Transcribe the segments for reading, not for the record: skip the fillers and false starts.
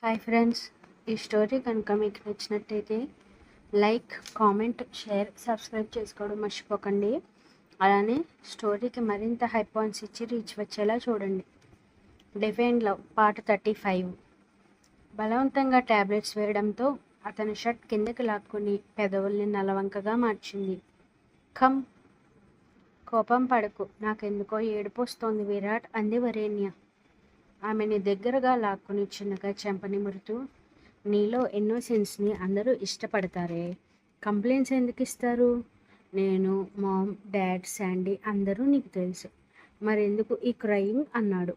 Hi friends, ఈ story కనుక మీకు నచ్చినట్టయితే లైక్, కామెంట్, షేర్, సబ్స్క్రైబ్ చేసుకోవడం మర్చిపోకండి. అలానే స్టోరీకి మరింత హై పాయింట్స్ ఇచ్చి రీచ్ వచ్చేలా చూడండి. Divine love part 35. బలవంతంగా ట్యాబ్లెట్స్ వేయడంతో అతని షర్ట్ కిందకి లాక్కుని పెదవుల్ని నలవంకగా మార్చింది. కమ్, కోపం పడకు, నాకెందుకో ఏడుపు వస్తోంది విరాట్, అంది వరేణ్య. ఆమెని దగ్గరగా లాక్కుని చిన్నగా చెంపని మురుతూ, నీలో ఇన్నోసెన్స్ని అందరూ ఇష్టపడతారే, కంప్లైంట్స్ ఎందుకు ఇస్తారు? నేను, మామ్, డాడ్, శాండీ అందరూ నీకు తెలుసు, మరెందుకు ఈ క్రయింగ్ అన్నాడు.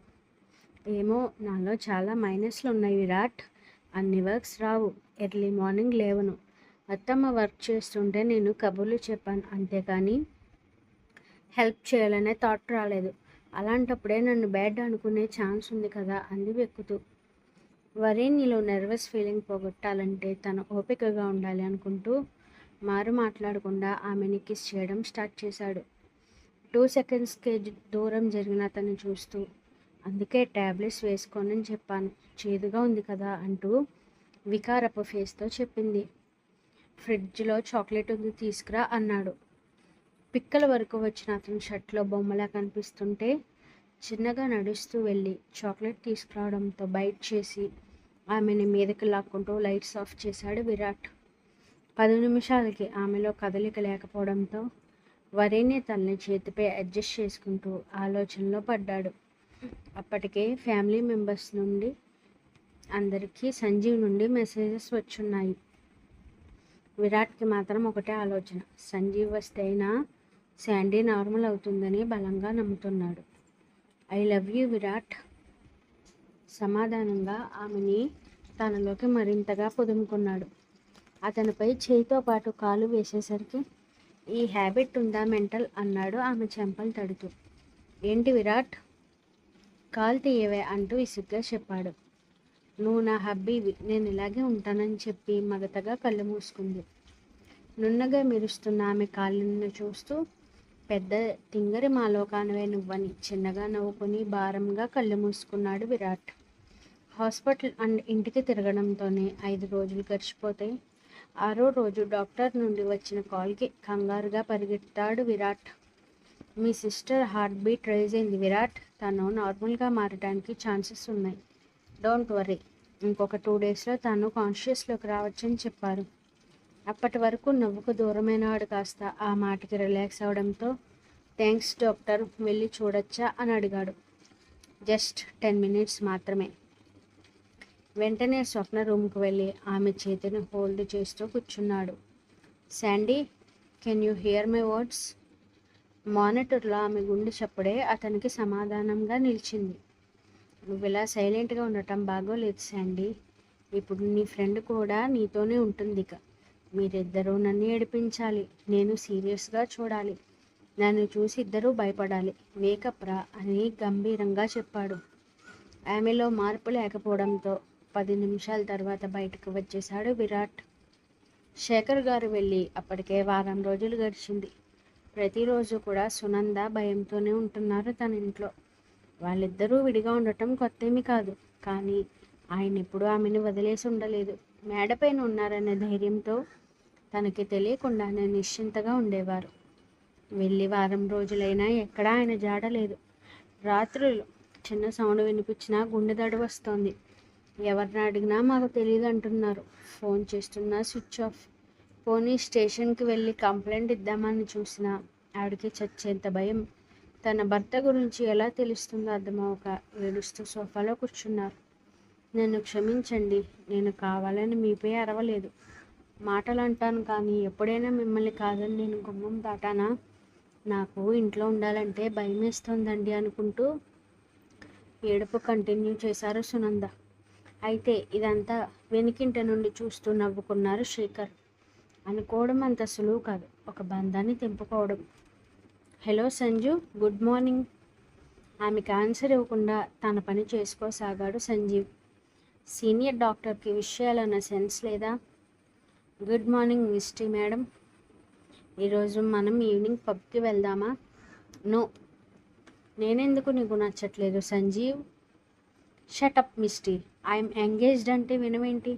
ఏమో, నాలో చాలా మైనస్లు ఉన్నాయి విరాట్. అన్ని వర్క్స్ రావు, ఎర్లీ మార్నింగ్ లేవను, అత్తమ్మ వర్క్ చేస్తుంటే నేను కబుర్లు చెప్పాను, అంతేకాని హెల్ప్ చేయాలనే థాట్ రాలేదు. అలాంటప్పుడే నన్ను బ్యాడ్ అనుకునే ఛాన్స్ ఉంది కదా, అంది వెక్కుతూ. వరేణ్యలో నర్వస్ ఫీలింగ్ పోగొట్టాలంటే తను ఓపికగా ఉండాలి అనుకుంటూ మాట్లాడకుండా ఆమెని కిస్ చేయడం స్టార్ట్ చేశాడు. 2 సెకండ్స్కే దూరం జరిగిన అతన్ని చూస్తూ, అందుకే ట్యాబ్లెట్స్ వేసుకోనని చెప్పాను, చేదుగా ఉంది కదా అంటూ వికారపు ఫేస్తో చెప్పింది. ఫ్రిడ్జ్లో చాక్లెట్ ఉంది, తీసుకురా అన్నాడు. పిక్కల వరకు వచ్చిన అతని షర్ట్లో బొమ్మలా కనిపిస్తుంటే చిన్నగా నడుస్తూ వెళ్ళి చాక్లెట్ తీసుకురావడంతో బైట్ చేసి ఆమెని మీదకి లాక్కుంటూ లైట్స్ ఆఫ్ చేశాడు విరాట్. 10 నిమిషాలకి ఆమెలో కదలిక లేకపోవడంతో వరేణ్య తల్ని చేతిపై అడ్జస్ట్ చేసుకుంటూ ఆలోచనలో పడ్డాడు. అప్పటికే ఫ్యామిలీ మెంబర్స్ నుండి అందరికీ సంజీవ్ నుండి మెసేజెస్ వచ్చున్నాయి. విరాట్కి మాత్రం ఒకటే ఆలోచన, సంజీవ్ వస్తే అయినా శాండీ నార్మల్ అవుతుందని బలంగా నమ్ముతున్నాడు. I love you Virat. సమాధానంగా ఆమెని తనలోకి మరింతగా పొదుముకున్నాడు. అతనిపై చేయితో పాటు కాలు వేసేసరికి, ఈ హ్యాబిట్ ఉందా మెంటల్ అన్నాడు ఆమె చెంపలు తడుతూ. ఏంటి విరాట్, కాలు తీయవే అంటూ విసుగ్గా చెప్పాడు. నువ్వు నా హబ్బీవి, నేను ఇలాగే ఉంటానని చెప్పి మగతగా కళ్ళు మూసుకుంది. నున్నగా మెరుస్తున్న ఆమె కాళ్ళను చూస్తూ, పెద్ద తింగరి మాలోకానవే నువ్వని చిన్నగా నవ్వుకుని భారంగా కళ్ళు మూసుకున్నాడు విరాట్. హాస్పిటల్ అండ్ ఇంటికి తిరగడంతోనే 5 రోజులు గడిచిపోతాయి. 6వ రోజు డాక్టర్ నుండి వచ్చిన కాల్కి కంగారుగా పరిగెత్తాడు విరాట్. మీ సిస్టర్ హార్ట్ బీట్ రైజ్ అయింది విరాట్, తను నార్మల్గా మారడానికి ఛాన్సెస్ ఉన్నాయి, డోంట్ వరీ, ఇంకొక 2 డేస్లో తను కాన్షియస్లోకి రావచ్చని చెప్పారు. అప్పటి వరకు నవ్వుకు దూరమైనవాడు కాస్త ఆ మాటకి రిలాక్స్ అవడంతో, థ్యాంక్స్ డాక్టర్, వెళ్ళి చూడొచ్చా అని అడిగాడు. జస్ట్ 10 మినిట్స్ మాత్రమే. వెంటనే స్వప్న రూమ్కి వెళ్ళి ఆమె చేతిని హోల్డ్ చేస్తూ కూర్చున్నాడు. Sandy, can you hear my words? మానిటర్లో ఆమె గుండె చప్పుడే అతనికి సమాధానంగా నిలిచింది. నువ్వు ఇలా సైలెంట్గా ఉండటం బాగోలేదు శాండీ, ఇప్పుడు నీ ఫ్రెండ్ కూడా నీతోనే ఉంటుంది, ఇక మీరిద్దరూ నన్ను ఏడిపించాలి, నేను సీరియస్గా చూడాలి, నన్ను చూసి ఇద్దరూ భయపడాలి, మేకప్ రా అని గంభీరంగా చెప్పాడు. ఆమెలో మార్పు లేకపోవడంతో 10 నిమిషాల తర్వాత బయటకు వచ్చేశాడు విరాట్. శేఖర్ గారు వెళ్ళి అప్పటికే వారం రోజులు గడిచింది. ప్రతిరోజు కూడా సునంద భయంతోనే ఉంటున్నారు తన ఇంట్లో. వాళ్ళిద్దరూ విడిగా ఉండటం కొత్తేమీ కాదు, కానీ ఆయన ఎప్పుడూ ఆమెను వదిలేసి ఉండలేదు. మేడపైన ఉన్నారనే ధైర్యంతో తనకి తెలియకుండానే నిశ్చింతగా ఉండేవారు. వెళ్ళి వారం రోజులైనా ఎక్కడా ఆయన జాడలేదు. రాత్రులు చిన్న సౌండ్ వినిపించినా గుండె దడి వస్తోంది. ఎవరిని అడిగినా మాకు తెలియదు అంటున్నారు. ఫోన్ చేస్తున్నా స్విచ్ ఆఫ్. పోనీ స్టేషన్కి వెళ్ళి కంప్లైంట్ ఇద్దామని చూసినా ఆవిడకి చచ్చేంత భయం. తన భర్త గురించి ఎలా తెలుస్తుందో అర్థమవక ఏడుస్తూ సోఫాలో కూర్చున్నారు. నన్ను క్షమించండి, నేను కావాలని మీపై అరవలేదు. మాటలు అంటాను కానీ ఎప్పుడైనా మిమ్మల్ని కాదని నేను గుమ్మం దాటానా? నాకు ఇంట్లో ఉండాలంటే భయం వేస్తోందండి అనుకుంటూ ఏడుపు కంటిన్యూ చేశారు సునంద. అయితే ఇదంతా వెనుకింట నుండి చూస్తూ నవ్వుకున్నారు శేఖర్. అనుకోవడం అంత సులువు కాదు, ఒక బంధాన్ని తెంపుకోవడం. Hello Sanju, good morning. ఆమెకు ఆన్సర్ ఇవ్వకుండా తన పని చేసుకోసాగాడు సంజీవ్. సీనియర్ డాక్టర్కి విషయాలన్న సెన్స్ లేదా? గుడ్ మార్నింగ్ మిస్టీ మేడం, ఈరోజు మనం ఈవినింగ్ పబ్కి వెళ్దామా? నో. నేనెందుకు నీకు నచ్చట్లేదు Sanjeev? Shut up Misty, I'm engaged అంటే వినవేంటి?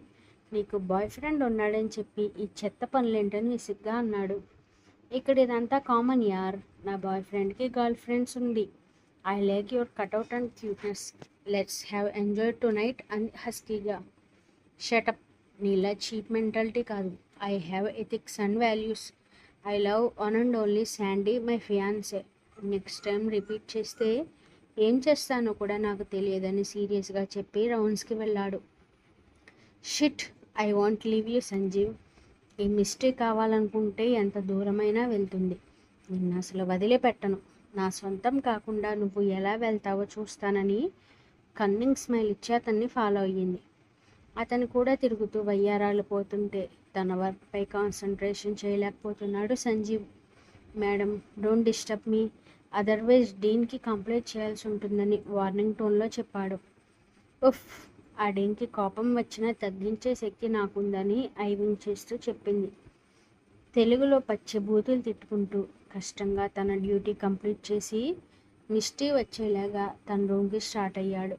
నీకు బాయ్ ఫ్రెండ్ ఉన్నాడని చెప్పి ఈ చెత్త పనులేంటని విసిగ్గా అన్నాడు. ఇక్కడ ఇదంతా కామన్ యార్. నా బాయ్ ఫ్రెండ్కి గర్ల్ ఫ్రెండ్స్ ఉంది. I like your cutout and cuteness. Let's have enjoy tonight అంది హస్కీగా. షటప్, నీలా చీప్ మెంటాలిటీ కాదు. I have ethics and values. I love one and only Sandy, my fiancee. Next time repeat చేస్తే ఏం చేస్తానో కూడా నాకు తెలియదని సీరియస్గా చెప్పి రౌండ్స్కి వెళ్ళాడు. Shit, I want leave you Sanjeev. ఈ మిస్టేక్ కావాలనుకుంటే ఎంత దూరమైనా వెళ్తుంది. నిన్ను అసలు వదిలిపెట్టను. నా సొంతం కాకుండా నువ్వు ఎలా వెళ్తావో చూస్తానని కన్నింగ్ స్మైల్ ఇచ్చి అతన్ని ఫాలో అయ్యింది. అతను కూడా తిరుగుతూ వయ్యారాలు పోతుంటే తన వర్క్పై కాన్సన్ట్రేషన్ చేయలేకపోతున్నాడు Sanjeev. Madam, don't disturb me, otherwise డీన్కి కంప్లైంట్ చేయాల్సి ఉంటుందని వార్నింగ్ టోన్లో చెప్పాడు. ఉఫ్, ఆ డీన్కి కోపం వచ్చినా తగ్గించే శక్తి నాకుందని ఐవింగ్ చేస్తూ చెప్పింది. తెలుగులో పచ్చి బూతులు తిట్టుకుంటూ కష్టంగా తన డ్యూటీ కంప్లీట్ చేసి మిస్టీ వచ్చేలాగా తన రూమ్కి స్టార్ట్ అయ్యాడు.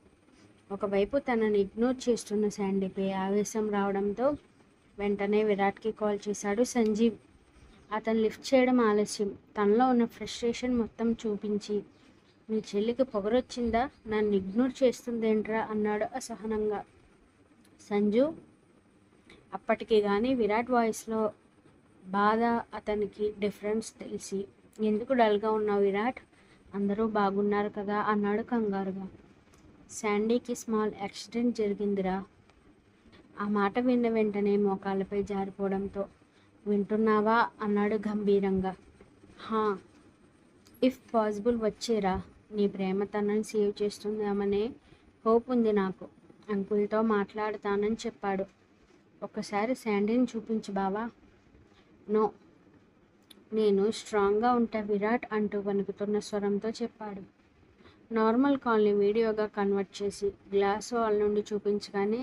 ఒకవైపు తనని ఇగ్నోర్ చేస్తున్న శాండీపై ఆవేశం రావడంతో వెంటనే విరాట్కి కాల్ చేశాడు సంజీవ్. అతను లిఫ్ట్ చేయడం ఆలస్యం. తనలో ఉన్న ఫ్రస్ట్రేషన్ మొత్తం చూపించి, నీ చెల్లికి పొగరొచ్చిందా, నన్ను ఇగ్నోర్ చేస్తుందేంట్రా అన్నాడు అసహనంగా. సంజు, అప్పటికి కానీ విరాట్ వాయిస్లో బాధ అతనికి డిఫరెన్స్ తెలిసి, ఎందుకు డల్గా ఉన్నావు విరాట్, అందరూ బాగున్నారు కదా అన్నాడు కంగారుగా. శాండీకి స్మాల్ యాక్సిడెంట్ జరిగిందిరా. ఆ మాట విన్న వెంటనే మోకాళ్ళపై జారిపోవడంతో, వింటున్నావా అన్నాడు గంభీరంగా. హా, ఇఫ్ పాసిబుల్ వచ్చేరా. నీ ప్రేమ తనని సేవ్ చేస్తుందామనే హోప్ ఉంది నాకు. అంకుల్తో మాట్లాడతానని చెప్పాడు. ఒక్కసారి శాండీని చూపించు బావా. నో, నేను స్ట్రాంగ్గా ఉంటా విరాట్ అంటూ వణుకుతున్న స్వరంతో చెప్పాడు. నార్మల్ కాల్ని వీడియోగా కన్వర్ట్ చేసి గ్లాస్ వాల్ నుండి చూపించగానే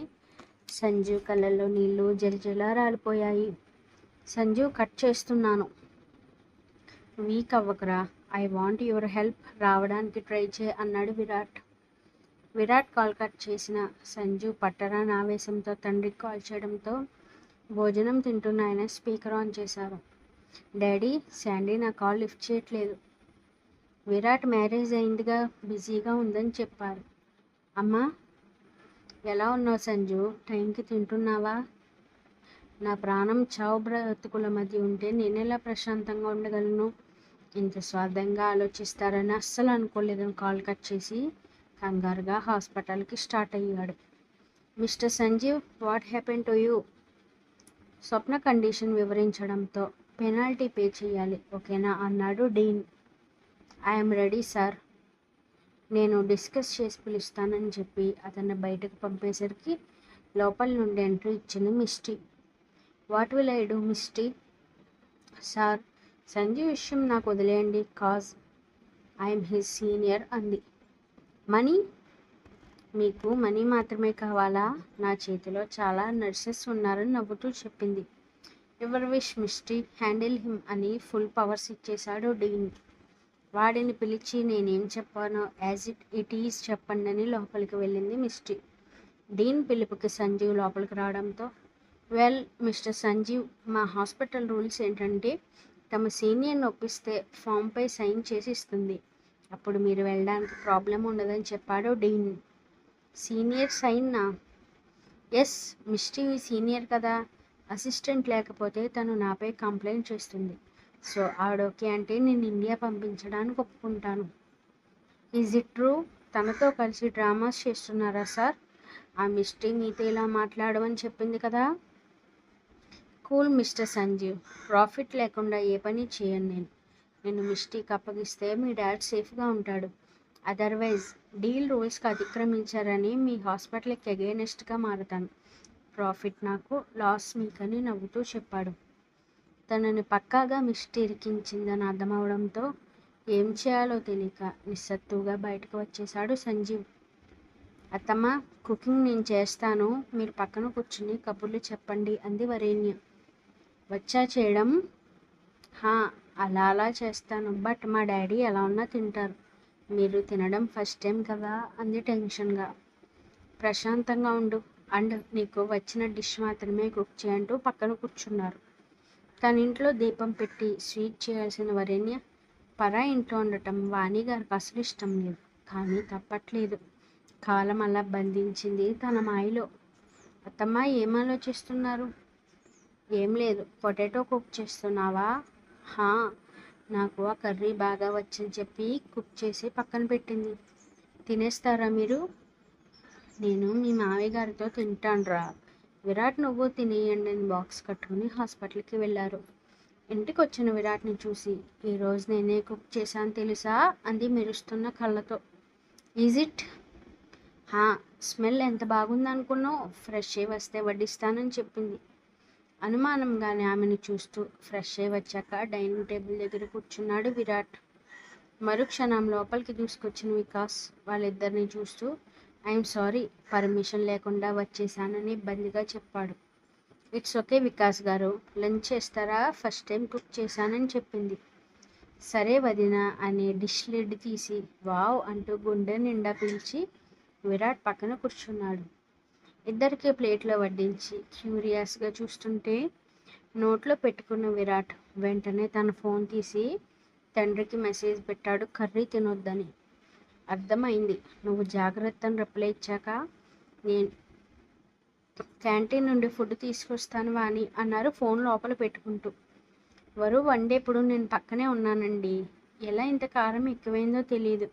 సంజీవ్ కళ్ళల్లో నీళ్లు జలజలా రాలిపోయాయి. సంజీవ్, కట్ చేస్తున్నాను. వీక్ అవ్వకరా. I want your help. రావడానికి ట్రై చేయి అన్నాడు విరాట్. విరాట్ కాల్ కట్ చేసిన సంజీవ్ పట్టరాని ఆవేశంతో తండ్రికి కాల్ చేయడంతో భోజనం తింటున్న ఆయన స్పీకర్ ఆన్ చేశారు. డాడీ, శాండీ నా కాల్ లిఫ్ట్ చేయట్లేదు. విరాట్ మ్యారేజ్ అయిందిగా, బిజీగా ఉందని చెప్పారు. అమ్మా, ఎలా ఉన్నావు సంజు? టైంకి తింటున్నావా? నా ప్రాణం చావు బ్రతుకుల మధ్య ఉంటే నేనెలా ప్రశాంతంగా ఉండగలను? ఇంత స్వార్థంగా ఆలోచిస్తారని అస్సలు అనుకోలేదని కాల్ కట్ చేసి కంగారుగా హాస్పిటల్కి స్టార్ట్ అయ్యాడు. Mister Sanjeev, what happen to you? Swapna condition వివరించడంతో పెనాల్టీ పే చేయాలి, ఓకేనా అన్నాడు డీన్. I'm ready sir. నేను డిస్కస్ చేసి పిలుస్తానని చెప్పి అతన్ని బయటకు పంపేసరికి లోపల నుండి ఎంట్రీ ఇచ్చింది Misty. What will I do Misty? Sir, Sanjeev విషయం నాకు వదిలేయండి, కాజ్ ఐఎమ్ హిజ్ సీనియర్ అంది. మనీ? మీకు మనీ మాత్రమే కావాలా? నా చేతిలో చాలా నర్సెస్ ఉన్నారని నవ్వుతూ చెప్పింది. Your wish Misty, handle him అని ఫుల్ పవర్స్ ఇచ్చేశాడు డీన్. వాడిని పిలిచి నేనేం చెప్పానో యాజ్ ఇట్ ఈజ్ చెప్పండి అని లోపలికి వెళ్ళింది మిస్టీ. డీన్ పిలుపుకి సంజీవ్ లోపలికి రావడంతో, వెల్ మిస్టర్ సంజీవ్, మా హాస్పిటల్ రూల్స్ ఏంటంటే తమ సీనియర్ని ఒప్పిస్తే ఫామ్పై సైన్ చేసి ఇస్తుంది. అప్పుడు మీరు వెళ్ళడానికి ప్రాబ్లం ఉండదని చెప్పాడు డీన్. సీనియర్ సైన్నా? ఎస్, మిస్టీ సీనియర్ కదా. అసిస్టెంట్ లేకపోతే తను నాపై కంప్లైంట్ చేస్తుంది. సో ఆవిడోకే అంటే నేను ఇండియా పంపించడానికి ఒప్పుకుంటాను. Is it true? తనతో కలిసి డ్రామాస్ చేస్తున్నారా సార్? ఆ మిస్టీ మీతో ఇలా మాట్లాడమని చెప్పింది కదా. కూల్ మిస్టర్ సంజీవ్, ప్రాఫిట్ లేకుండా ఏ పని చేయను నేను మిస్టీకి అప్పగిస్తే మీ డాడ్ సేఫ్గా ఉంటాడు. అదర్వైజ్ డీల్ రూల్స్కి అతిక్రమించారని మీ హాస్పిటల్కి అగైనెస్ట్గా మారుతాను. ప్రాఫిట్ నాకు, లాస్ మీకని నవ్వుతూ చెప్పాడు. తనని పక్కాగా మిస్టీ ఇరికించిందని అర్థమవడంతో ఏం చేయాలో తెలియక నిస్సత్తుగా బయటకు వచ్చేశాడు సంజీవ్. అత్తమ్మ, కుకింగ్ నేను చేస్తాను, మీరు పక్కన కూర్చుని కబుర్లు చెప్పండి అంది వరేణ్య. వచ్చా చేయడం? హా, అలా చేస్తాను, బట్ మా డాడీ ఎలా ఉన్నా తింటారు. మీరు తినడం ఫస్ట్ టైం కదా అంది టెన్షన్గా. ప్రశాంతంగా ఉండు అండ్ నీకు వచ్చిన డిష్ మాత్రమే కుక్ చేయంటూ పక్కన కూర్చున్నారు. తన ఇంట్లో దీపం పెట్టి స్వీట్ చేయాల్సిన వరేణ్య పరా ఇంట్లో ఉండటం వాణిగారికి అసలు ఇష్టం లేదు. కానీ తప్పట్లేదు. కాలం అలా బంధించింది తన మాయలో. అత్తమ్మ ఏం ఆలోచిస్తున్నారు? ఏం లేదు. పొటాటో కుక్ చేస్తున్నావా? హా, నాకు ఆ కర్రీ బాగా వచ్చని చెప్పి కుక్ చేసి పక్కన పెట్టింది. తినేస్తారా మీరు? నేను మీ మావయ్య గారితో తింటానురా. విరాట్ నువ్వు తినేయండి అని బాక్స్ కట్టుకుని హాస్పిటల్కి వెళ్ళారు. ఇంటికి వచ్చిన విరాట్ని చూసి, ఈరోజు నేనే కుక్ చేశాను తెలుసా అంది మెరుస్తున్న కళ్ళతో. Is it? హా, స్మెల్ ఎంత బాగుందనుకున్నావు? ఫ్రెష్ అయ్యి వస్తే వడ్డిస్తానని చెప్పింది. అనుమానంగానే ఆమెను చూస్తూ ఫ్రెష్ అయ్యి వచ్చాక డైనింగ్ టేబుల్ దగ్గర కూర్చున్నాడు విరాట్. మరుక్షణం లోపలికి దూసుకొచ్చిన వికాస్ వాళ్ళిద్దరిని చూస్తూ ఐఎమ్ సారీ, పర్మిషన్ లేకుండా వచ్చేసానని ఇబ్బందిగా చెప్పాడు. ఇట్స్ ఓకే వికాస్ గారు, లంచ్ చేస్తారా? ఫస్ట్ టైం కుక్ చేశానని చెప్పింది. సరే వదినా అని డిష్ లిడ్ తీసి వావ్ అంటూ గుండె నిండా పీల్చి విరాట్ పక్కన కూర్చున్నాడు. ఇద్దరికి ప్లేట్లో వడ్డించి క్యూరియస్గా చూస్తుంటే నోట్లో పెట్టుకున్న విరాట్ వెంటనే తన ఫోన్ తీసి తండ్రికి మెసేజ్ పెట్టాడు కర్రీ తినొద్దని. అర్థమైంది, నువ్వు జాగ్రత్తని రిప్లై ఇచ్చాక నేను క్యాంటీన్ నుండి ఫుడ్ తీసుకొస్తాను వాణి అన్నారు ఫోన్ లోపల పెట్టుకుంటూ. వరు వండేప్పుడు నేను పక్కనే ఉన్నానండి. ఎలా ఇంత కారం ఎక్కువైందో తెలియదు.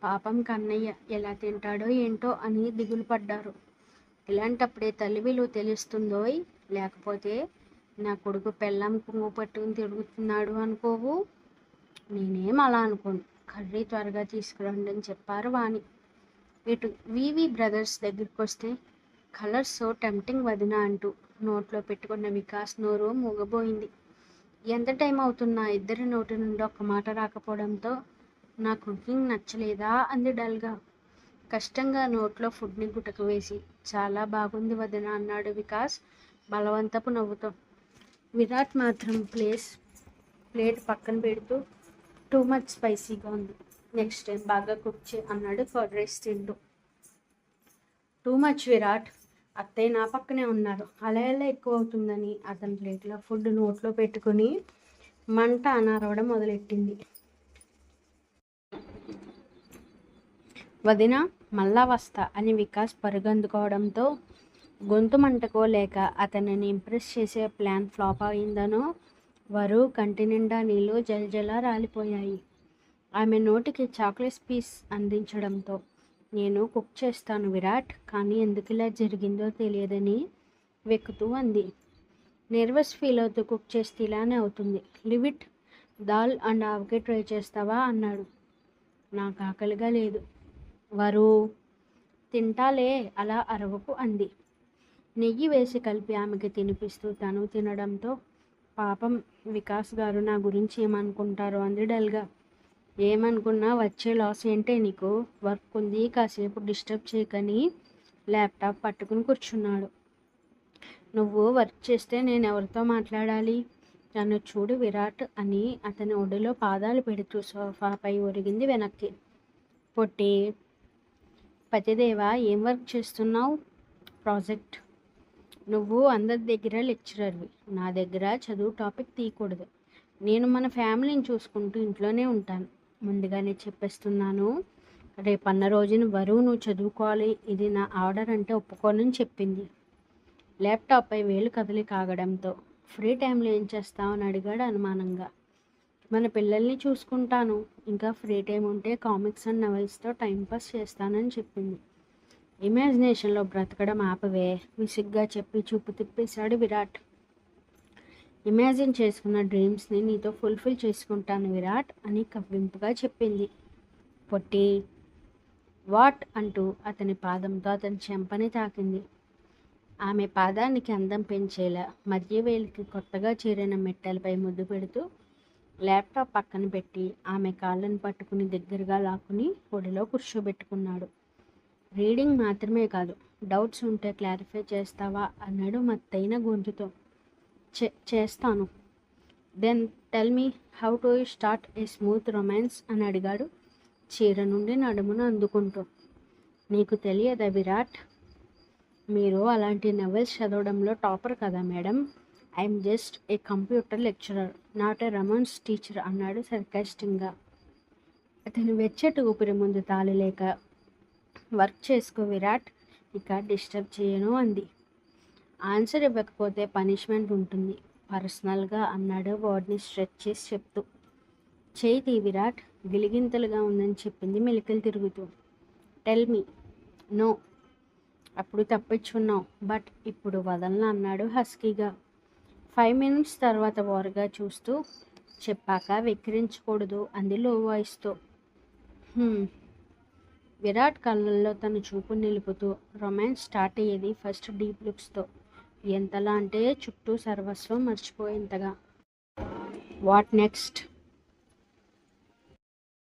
పాపం కన్నయ్య ఎలా తింటాడో ఏంటో అని దిగులు పడ్డారు. ఇలాంటప్పుడే తల్లి విలువ తెలుస్తుందోయ్. లేకపోతే నా కొడుకు పెళ్ళాం కుంగు పట్టుకుని తిరుగుతున్నాడు అనుకోవు. నేనేం అలా అనుకోను. కర్రీ త్వరగా తీసుకురండి అని చెప్పారు వాణి. ఇటు వివి బ్రదర్స్ దగ్గరికి వస్తే కలర్స్ సో టెంప్టింగ్ వదిన అంటూ నోట్లో పెట్టుకున్న వికాస్ నోరు మూగబోయింది. ఎంత టైం అవుతున్నా ఇద్దరి నోటి నుండి ఒక్క మాట రాకపోవడంతో నా కుకింగ్ నచ్చలేదా అంది డల్గా. కష్టంగా నోట్లో ఫుడ్ని గుటక వేసి చాలా బాగుంది వదిన అన్నాడు వికాస్ బలవంతపు నవ్వుతో. విరాట్ మాత్రం ప్లేట్ పక్కన పెడుతూ టూ మచ్ స్పైసీగా ఉంది, నెక్స్ట్ టైం బాగా కుక్ చే అన్నాడు కర్డ్ రైస్ తింటూ. టూ మచ్ విరాట్, అత్తయ్య నా పక్కనే ఉన్నారు, అలా ఎలా ఎక్కువ అవుతుందని అతని ప్లేట్లో ఫుడ్ నోట్లో పెట్టుకుని మంట అనారవడం మొదలెట్టింది. వదిన మళ్ళా వస్తా అని వికాస్ పరుగందుకోవడంతో గొంతు మంటకో లేక అతనిని ఇంప్రెస్ చేసే ప్లాన్ ఫ్లాప్ అయిందనో వరు కంటి నిండా నీళ్ళు జలజలా రాలిపోయాయి. ఆమె నోటికి చాక్లెట్ పీస్ అందించడంతో నేను కుక్ చేస్తాను విరాట్, కానీ ఎందుకు ఇలా జరిగిందో తెలియదని వెక్కుతూ అంది. నర్వస్ ఫీల్ అవుతూ కుక్ చేస్తే ఇలానే అవుతుంది, leave it. Dal and avakaya try చేస్తావా అన్నాడు. నాకు ఆకలిగా లేదు. వరు తింటాలే, అలా అరవకు అంది. నెయ్యి వేసి కలిపి ఆమెకి తినిపిస్తూ తను తినడంతో పాపం వికాస్ గారు నా గురించి ఏమనుకుంటారో అంది డల్గా. ఏమనుకున్నా వచ్చే లాస్ ఏంటే నీకు? వర్క్ ఉంది, కాసేపు డిస్టర్బ్ చేయకని ల్యాప్టాప్ పట్టుకుని కూర్చున్నాడు. నువ్వు వర్క్ చేస్తే నేను ఎవరితో మాట్లాడాలి? నన్ను చూడు విరాట్ అని అతని ఒడిలో పాదాలు పెడుతూ సోఫాపై ఒరిగింది వెనక్కి. పొట్టి పతిదేవా, ఏం వర్క్ చేస్తున్నావు? ప్రాజెక్ట్. నువ్వు అందరి దగ్గర లెక్చరర్వి, నా దగ్గర చదువు టాపిక్ తీయకూడదు. నేను మన ఫ్యామిలీని చూసుకుంటూ ఇంట్లోనే ఉంటాను. ముందుగానే చెప్పేస్తున్నాను, రేపన్న రోజున వరువు నువ్వు చదువుకోవాలి, ఇది నా ఆర్డర్ అంటే ఒప్పుకోనని చెప్పింది. ల్యాప్టాప్పై వేలు కదిలి కాగడంతో ఫ్రీ టైంలో ఏం చేస్తామని అడిగాడు అనుమానంగా. మన పిల్లల్ని చూసుకుంటాను, ఇంకా ఫ్రీ టైం ఉంటే కామిక్స్ అండ్ నవెల్స్తో టైంపాస్ చేస్తానని చెప్పింది. ఇమాజినేషన్లో బ్రతకడం ఆపవే, విసిగ్గా చెప్పి చూపు తిప్పేశాడు విరాట్. ఇమాజిన్ చేసుకున్న డ్రీమ్స్ని నీతో ఫుల్ఫిల్ చేసుకుంటాను విరాట్ అని కవ్వింపుగా చెప్పింది. పొట్టి వాట్ అంటూ అతని పాదంతో అతని చెంపని తాకింది. ఆమె పాదానికి అందం పెంచేలా మధ్య వేలికి కొత్తగా చేరిన మెట్టెలపై ముద్దు పెడుతూ ల్యాప్టాప్ పక్కన పెట్టి ఆమె కాళ్ళను పట్టుకుని దగ్గరగా లాక్కుని ఒడిలో కూర్చోబెట్టుకున్నాడు. రీడింగ్ మాత్రమే కాదు, డౌట్స్ ఉంటే క్లారిఫై చేస్తావా అన్నాడు మత్తైన గొంతుతో. చేస్తాను. Then tell me how to start a smooth romance అని అడిగాడు చీర నుండి నడుమును అందుకుంటూ. నీకు తెలియదా విరాట్, మీరు అలాంటి నవెల్స్ చదవడంలో టాపర్ కదా madam. I'm just a computer lecturer, not a romance teacher అన్నాడు సర్కాస్టింగ్గా. అతను వెచ్చటి ఊపిరి ముందు తాళలేక, వర్క్ చేసుకో విరాట్, ఇక డిస్టర్బ్ చేయను అంది. ఆన్సర్ ఇవ్వకపోతే పనిష్మెంట్ ఉంటుంది పర్సనల్గా అన్నాడు వర్డ్ని స్ట్రెచ్ చేసి చెప్తూ. చేతి విరాట్, గిలిగింతలుగా ఉందని చెప్పింది మెలికలు తిరుగుతూ. Tell me. నో. అప్పుడు తప్పించుకున్నావు, బట్ ఇప్పుడు వదలను అన్నాడు హస్కీగా. 5 minutes తర్వాత వారుగా చూస్తూ, చెప్పాక వెక్కిరించకూడదు అంది లో వాయిస్తో. విరాట్ కళ్ళల్లో తన చూపు నిలుపుతూ, రొమాన్స్ స్టార్ట్ అయ్యేది ఫస్ట్ డీప్ లుక్స్తో. ఎంతలా అంటే చుట్టూ సర్వస్వం మర్చిపోయేంతగా. What next?